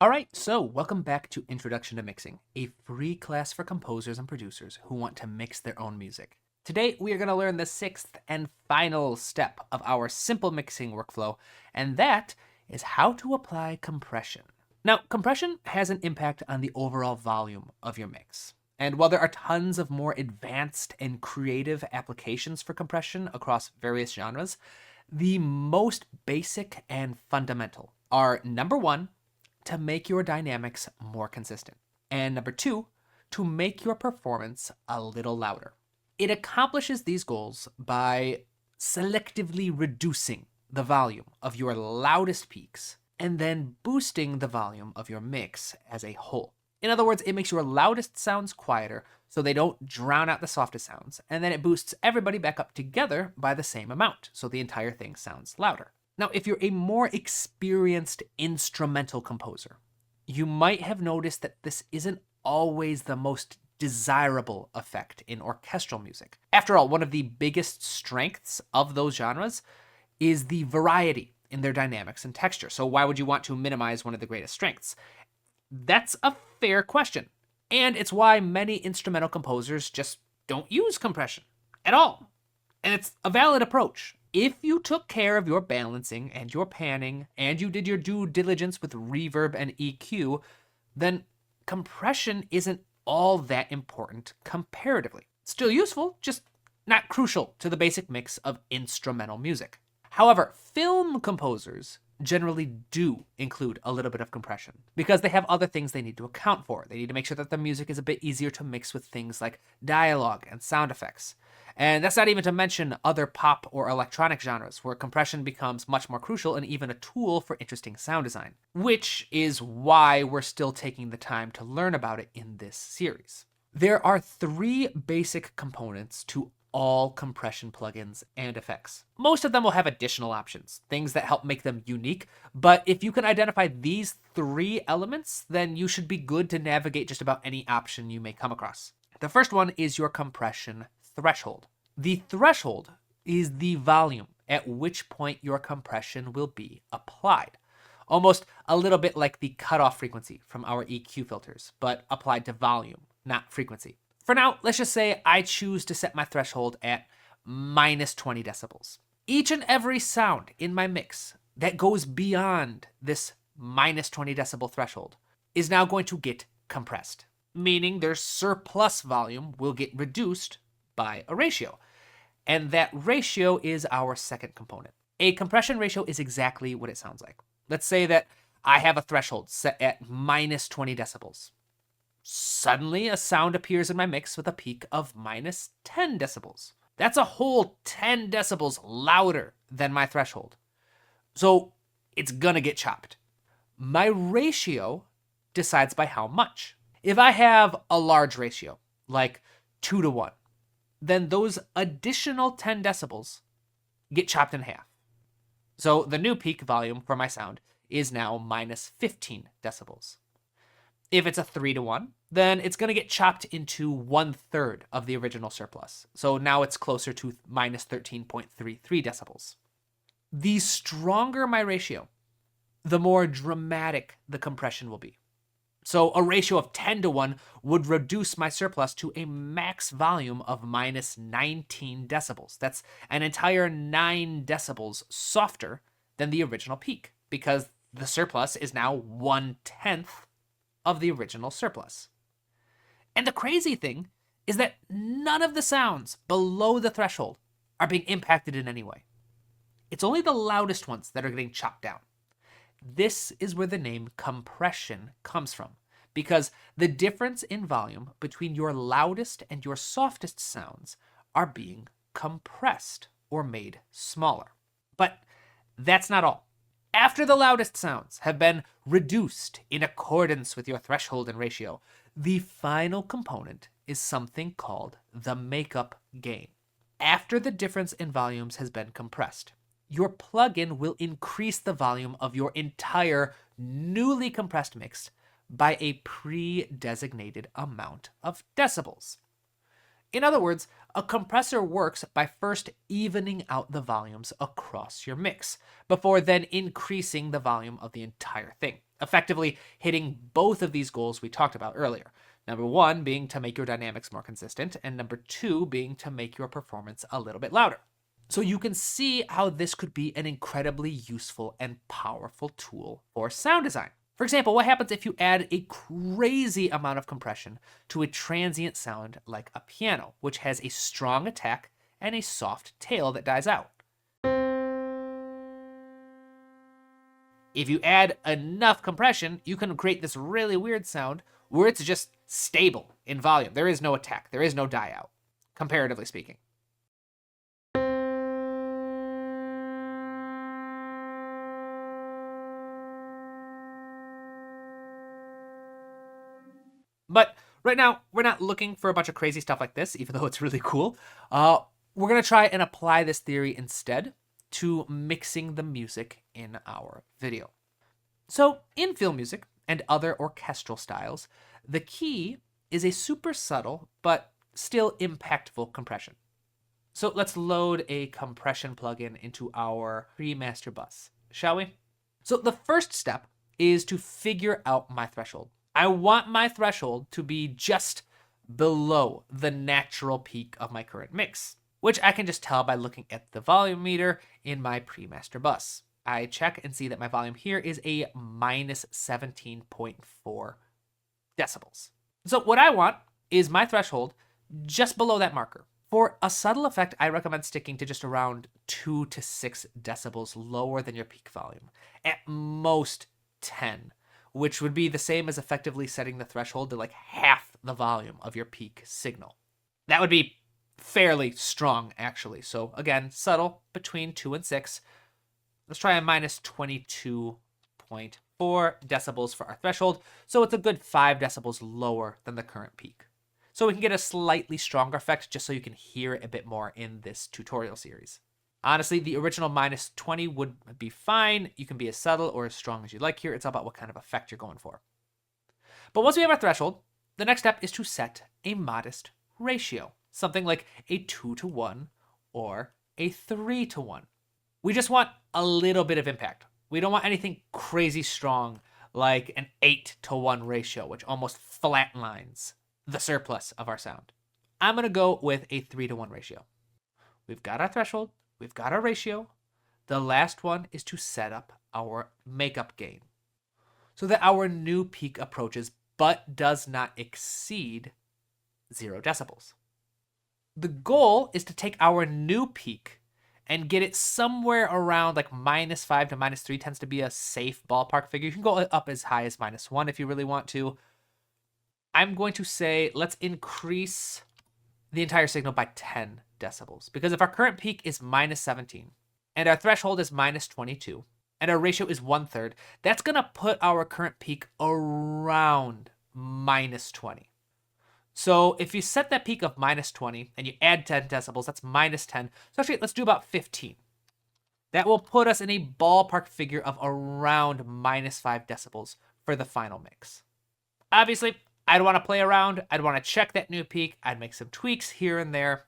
All right, so welcome back to Introduction to Mixing, a free class for composers and producers who want to mix their own music. Today, we are going to learn the sixth and final step of our simple mixing workflow, and that is how to apply compression. Now, compression has an impact on the overall volume of your mix. And while there are tons of more advanced and creative applications for compression across various genres, the most basic and fundamental are number one, to make your dynamics more consistent, and number two, to make your performance a little louder. It accomplishes these goals by selectively reducing the volume of your loudest peaks and then boosting the volume of your mix as a whole. In other words, it makes your loudest sounds quieter so they don't drown out the softest sounds, and then it boosts everybody back up together by the same amount so the entire thing sounds louder. Now, if you're a more experienced instrumental composer, you might have noticed that this isn't always the most desirable effect in orchestral music. After all, one of the biggest strengths of those genres is the variety in their dynamics and texture. So why would you want to minimize one of the greatest strengths? That's a fair question. And it's why many instrumental composers just don't use compression at all. And it's a valid approach. If you took care of your balancing and your panning, and you did your due diligence with reverb and EQ, then compression isn't all that important comparatively. Still useful, just not crucial to the basic mix of instrumental music. However, film composers generally do include a little bit of compression because they have other things they need to account for. They need to make sure that the music is a bit easier to mix with things like dialogue and sound effects. And that's not even to mention other pop or electronic genres where compression becomes much more crucial and even a tool for interesting sound design, which is why we're still taking the time to learn about it in this series. There are three basic components to all compression plugins and effects. Most of them will have additional options, things that help make them unique, but if you can identify these three elements, then you should be good to navigate just about any option you may come across. The first one is your compression threshold. The threshold is the volume at which point your compression will be applied. Almost a little bit like the cutoff frequency from our EQ filters, but applied to volume, not frequency. For now, let's just say I choose to set my threshold at minus 20 decibels. Each and every sound in my mix that goes beyond this minus 20 decibel threshold is now going to get compressed, meaning their surplus volume will get reduced by a ratio. And that ratio is our second component. A compression ratio is exactly what it sounds like. Let's say that I have a threshold set at minus 20 decibels. Suddenly, a sound appears in my mix with a peak of minus 10 decibels. That's a whole 10 decibels louder than my threshold. So it's gonna get chopped. My ratio decides by how much. If I have a large ratio, like 2-to-1, then those additional 10 decibels get chopped in half. So the new peak volume for my sound is now minus 15 decibels. If it's a 3-to-1, then it's going to get chopped into 1/3 of the original surplus. So now it's closer to minus 13.33 decibels. The stronger my ratio, the more dramatic the compression will be. So a ratio of 10-to-1 would reduce my surplus to a max volume of minus 19 decibels. That's an entire 9 decibels softer than the original peak because the surplus is now 1/10 of the original surplus. And the crazy thing is that none of the sounds below the threshold are being impacted in any way. It's only the loudest ones that are getting chopped down. This is where the name compression comes from, because the difference in volume between your loudest and your softest sounds are being compressed or made smaller. But that's not all. After the loudest sounds have been reduced in accordance with your threshold and ratio, the final component is something called the makeup gain. After the difference in volumes has been compressed, your plugin will increase the volume of your entire newly compressed mix by a pre-designated amount of decibels. In other words, a compressor works by first evening out the volumes across your mix, before then increasing the volume of the entire thing, effectively hitting both of these goals we talked about earlier. Number one being to make your dynamics more consistent, and number two being to make your performance a little bit louder. So you can see how this could be an incredibly useful and powerful tool for sound design. For example, what happens if you add a crazy amount of compression to a transient sound like a piano, which has a strong attack and a soft tail that dies out? If you add enough compression, you can create this really weird sound where it's just stable in volume. There is no attack, there is no die out, comparatively speaking. But right now, we're not looking for a bunch of crazy stuff like this, even though it's really cool. We're going to try and apply this theory instead to mixing the music in our video. So in film music and other orchestral styles, the key is a super subtle but still impactful compression. So let's load a compression plugin into our pre-master bus, shall we? So the first step is to figure out my threshold. I want my threshold to be just below the natural peak of my current mix, which I can just tell by looking at the volume meter in my pre-master bus. I check and see that my volume here is a minus 17.4 decibels. So what I want is my threshold just below that marker. For a subtle effect, I recommend sticking to just around 2 to 6 decibels lower than your peak volume, at most 10. Which would be the same as effectively setting the threshold to like half the volume of your peak signal. That would be fairly strong, actually. So again, subtle, between 2 and 6. Let's try a minus 22.4 decibels for our threshold. So it's a good 5 decibels lower than the current peak. So we can get a slightly stronger effect just so you can hear it a bit more in this tutorial series. Honestly, the original minus 20 would be fine. You can be as subtle or as strong as you like here. It's all about what kind of effect you're going for. But once we have our threshold, the next step is to set a modest ratio, something like a 2 to 1 or a 3 to 1. We just want a little bit of impact. We don't want anything crazy strong like an 8 to 1 ratio, which almost flatlines the surplus of our sound. I'm going to go with a 3 to 1 ratio. We've got our threshold. We've got our ratio. The last one is to set up our makeup gain so that our new peak approaches but does not exceed 0 decibels. The goal is to take our new peak and get it somewhere around like minus 5 to minus 3 tends to be a safe ballpark figure. You can go up as high as minus 1 if you really want to. I'm going to say let's increase the entire signal by 10 decibels. Because if our current peak is minus 17 and our threshold is minus 22 and our ratio is 1/3, that's going to put our current peak around minus 20. So if you set that peak of minus 20 and you add 10 decibels, that's minus 10. So actually, let's do about 15. That will put us in a ballpark figure of around minus 5 decibels for the final mix. Obviously, I'd want to play around. I'd want to check that new peak. I'd make some tweaks here and there.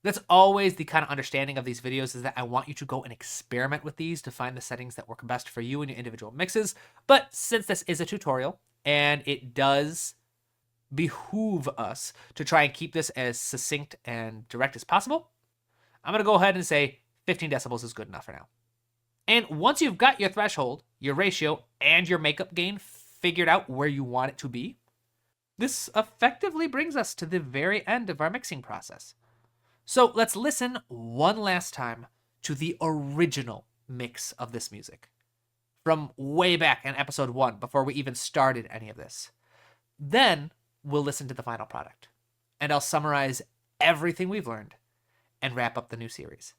That's always the kind of understanding of these videos, is that I want you to go and experiment with these to find the settings that work best for you and your individual mixes. But since this is a tutorial and it does behoove us to try and keep this as succinct and direct as possible, I'm going to go ahead and say 15 decibels is good enough for now. And once you've got your threshold, your ratio, and your makeup gain figured out where you want it to be, this effectively brings us to the very end of our mixing process. So let's listen one last time to the original mix of this music from way back in episode 1, before we even started any of this. Then we'll listen to the final product, and I'll summarize everything we've learned and wrap up the new series.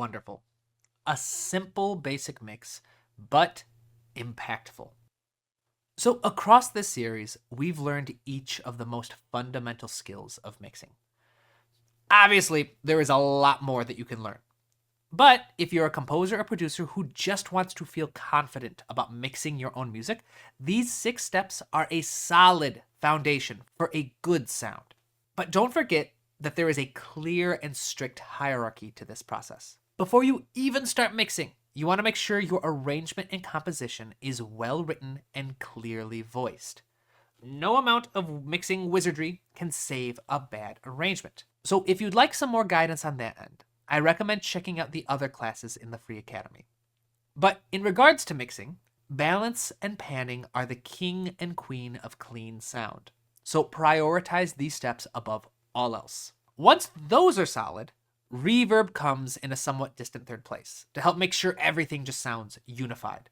Wonderful. A simple basic mix, but impactful. So across this series, we've learned each of the most fundamental skills of mixing. Obviously, there is a lot more that you can learn. But if you're a composer or producer who just wants to feel confident about mixing your own music, these 6 steps are a solid foundation for a good sound. But don't forget that there is a clear and strict hierarchy to this process. Before you even start mixing, you want to make sure your arrangement and composition is well written and clearly voiced. No amount of mixing wizardry can save a bad arrangement. So if you'd like some more guidance on that end, I recommend checking out the other classes in the free academy. But in regards to mixing, balance and panning are the king and queen of clean sound. So prioritize these steps above all else. Once those are solid, reverb comes in a somewhat distant third place to help make sure everything just sounds unified.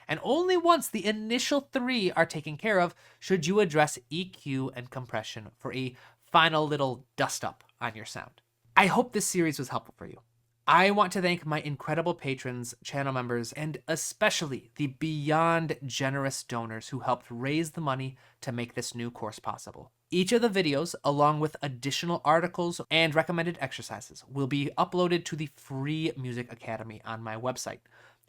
And only once the initial 3 are taken care of should you address EQ and compression for a final little dust up on your sound. I hope this series was helpful for you. I want to thank my incredible patrons, channel members, and especially the beyond generous donors who helped raise the money to make this new course possible. Each of the videos, along with additional articles and recommended exercises, will be uploaded to the free Music Academy on my website,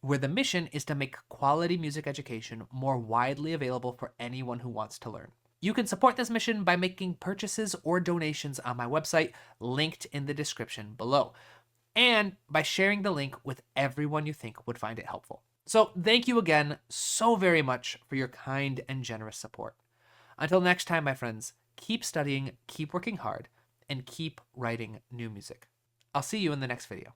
where the mission is to make quality music education more widely available for anyone who wants to learn. You can support this mission by making purchases or donations on my website, linked in the description below, and by sharing the link with everyone you think would find it helpful. So thank you again so very much for your kind and generous support. Until next time, my friends, keep studying, keep working hard, and keep writing new music. I'll see you in the next video.